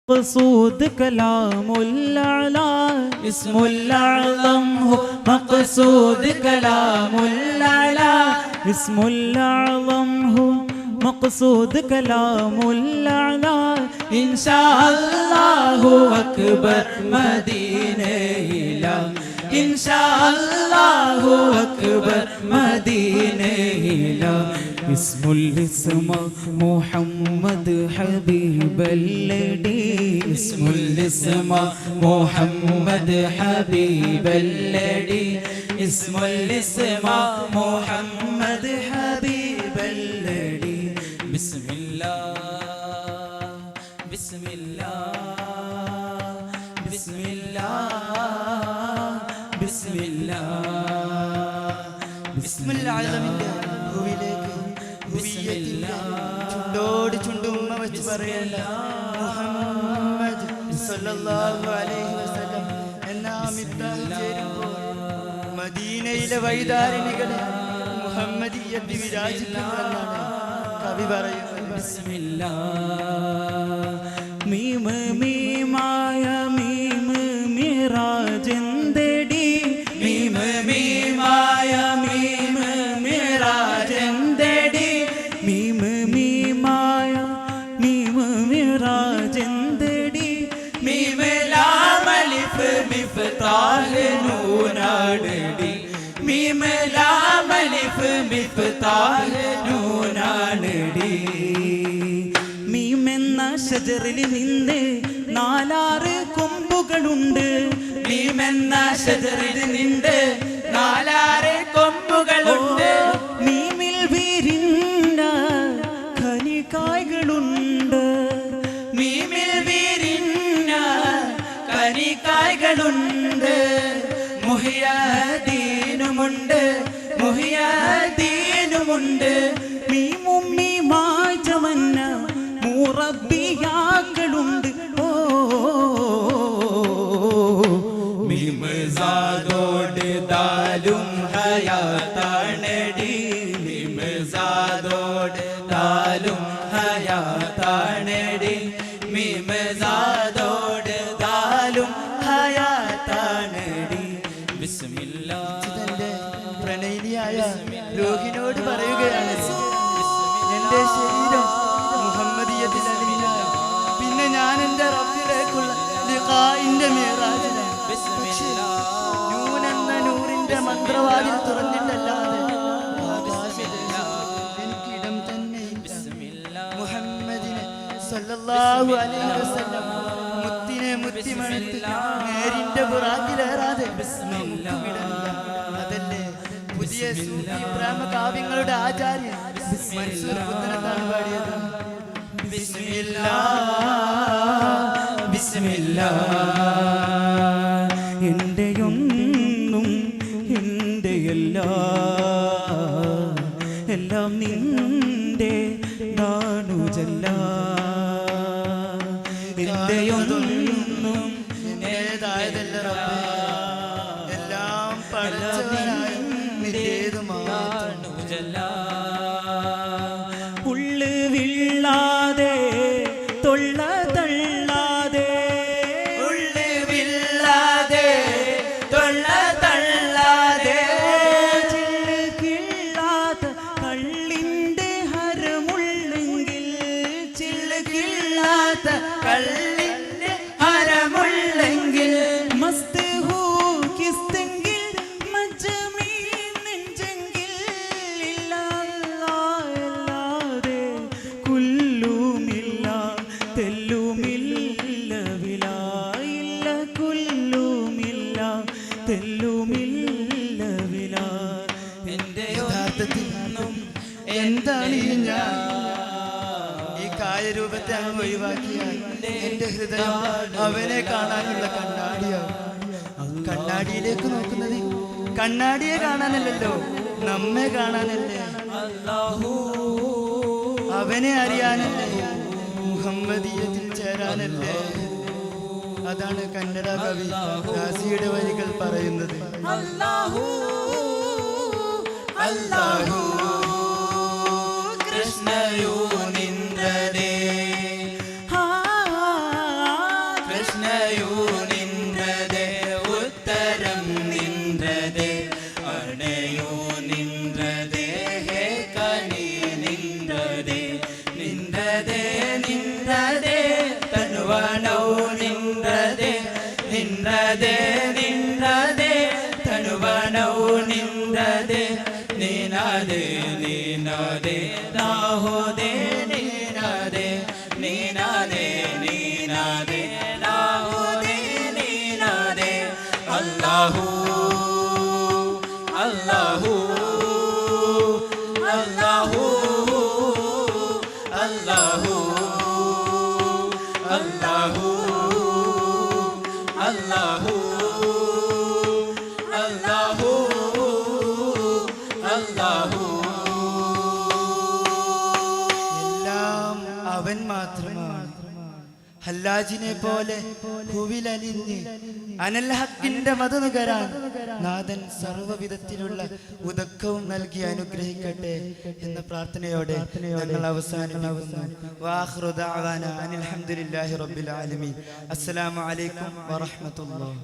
مقصود كلام الأعلى اسم الأعظم هو مقصود كلام الأعلى اسم الأعظم هو مقصود كلام الأعلى إن شاء الله أكبر مدينة إلى إن شاء الله أكبر مدينة إلى اسم الاسم محمد حبيب اللدي اسم الاسم محمد حبيب اللدي اسم الاسم محمد حبيب اللدي بسم الله بسم الله بسم الله بسم الله بسم الله ചുണ്ടോട് ചുണ്ടുമ്മ വെച്ച് പറയേണ്ട മുഹമ്മദ് സല്ലല്ലാഹു അലൈഹി വസല്ലം എന്ന മിത്താഹ് ചേരുമ്പോൾ മദീനയിലെ വൈതാരണികളെ മുഹമ്മദിയത്ത് വിരാജിക്കുമെന്നാണ് കവി പറയുന്നത്. ബിസ്മില്ലാഹ് മീം മീമായ മീം മിറാജെന്തടി മീം മീമായ മീം മിറാജെന്തടി മീം മീമായ മീം മിറാജെന്തടി മീം ലാം അലിഫ് മിഫ്താഹ് നൂനാടടി മീം ലാം അലിഫ് മിഫ്താഹ് നൂനാടടി മീം എന്ന ഷജറിൽ നിന്ന് 4 കൊമ്പുകളുണ്ട് മീം എന്ന ഷജറിൽ നിന്ന് 4 കൊമ്പുകളുണ്ട് മീമിൽ വീരിന്ന കനികായ്കളുണ്ട് മീമിൽ വീരിന്ന കനികായ്കളുണ്ട് മുഹിയദ്ദീനുമുണ്ട് മുഹിയദ്ദീനുമുണ്ട് മീമും മീമായി ചമന്ന മുറബ്ബിയാക്കളുണ്ട് ഓ മീമസാദോട് ദാലും ഹയാത്താണടി മീമസാദോട് ദാലും ഹയാത്താണടി മീമസാദോട് ദാലും ഹയാത്താണടി ബിസ്മില്ലാഹ് പ്രണയിനിയായ രോഗിനോട് പറയുകയാണ്, എന്റെ ശരീരം മുഹമ്മദിയത്തിൽ അലിഞ്ഞാൽ പിന്നെ ഞാൻ എന്റെ റബ്ബിലേക്കുള്ള ലിഖാഇന്റെ മിഅ്റാജിലാണ്. പക്ഷേ നൂൻ എന്ന നൂറിന്റെ മന്ത്രവാതിൽ തുറന്നിട്ടല്ലാതെ എനിക്കിടം തന്നെ മുഹമ്മദിനെ സല്ലല്ലാഹു അലൈഹി വസല്ലം മുത്തിനെ മുത്തിമണത്ത് നേരിന്റെ പുറാക്കിലേറാതെ അതല്ലേ പുതിയ പ്രേമ കാവ്യങ്ങളുടെ ആചാര്യൻ മൻസൂർ പുത്തനത്താണ് പാടിയത്. ബിസ്മില്ലാഹ് ബിസ്മില്ലാഹ് എന്റെയൊന്നും എന്റെയല്ല എല്ലാം നിന്റെ നാണുജല്ല എന്റെയൊന്നും എന്നേതായതല്ല റബ്ബേ, എല്ലാം പടച്ചവനായ നിന്റേതു മാത്രം. ഉള്ളു വിള്ളാതെ തൊള്ള തള്ളാതെ ഉള്ളു വിള്ളാതെ തൊള്ള തള്ളാതെ ചില്ല് കിള്ളാത്ത കള്ളിന്റെ ഹരമുള്ളെങ്കിൽ ചില്ല് കിള്ളാത്ത കള്ളിന്റെ ഹരമുള്ളെങ്കിൽ മസ്ത് ഹൂ കിസ്തെങ്കിൽ മജ്മീ നെഞ്ചെങ്കിൽ ഇല്ലാതെ കുല്ലുമില്ല തെല്ലുമില്ല വിലായില്ല കുല്ലുമില്ല തെല്ലുമില്ല വില എന്റെ യഥാർത്ഥത്തിൽ എന്താണ് ഈ ഞാൻ? ഈ കായരൂപത്തെ അങ്ങ് ഒഴിവാക്കിയാൽ എന്റെ ഹൃദയം അവനെ കാണാനുള്ള കണ്ണാടിയാവും. കണ്ണാടിയിലേക്ക് നോക്കുന്നത് കണ്ണാടിയെ കാണാനല്ലല്ലോ, നമ്മെ കാണാനല്ലേ, അവനെ അറിയാനല്ലേ, മുഹമ്മദീയത്തിൽ ചേരാനല്ലേ. അതാണ് കന്നഡ കവി ദാസിയുടെ വരികൾ പറയുന്നത്. അല്ലാഹു അല്ലാഹു കൃഷ്ണയോ നിന്ദരേ അല്ലാഹു അല്ലാഹു അല്ലാഹു അല്ലാഹു എല്ലാം അവൻ മാത്രമാണ്. ഹല്ലാജിനെ പോലെ ഹുവിലലിഞ്ഞ് അനൽ ഹക്കിന്റെ മത നുകരാൻ നാഥൻ സർവ്വവിധത്തിലുള്ള ഉദക്കവും നൽകി അനുഗ്രഹിക്കട്ടെ എന്ന പ്രാർത്ഥനയോടെ ഞങ്ങൾ അവസാനിപ്പിക്കുന്നു. വാഖിറു ദഅവാന അനിൽ ഹംദുലില്ലാഹി റബ്ബിൽ ആലമീൻ. അസ്സലാമു അലൈക്കും വറഹ്മത്തുള്ളാഹി.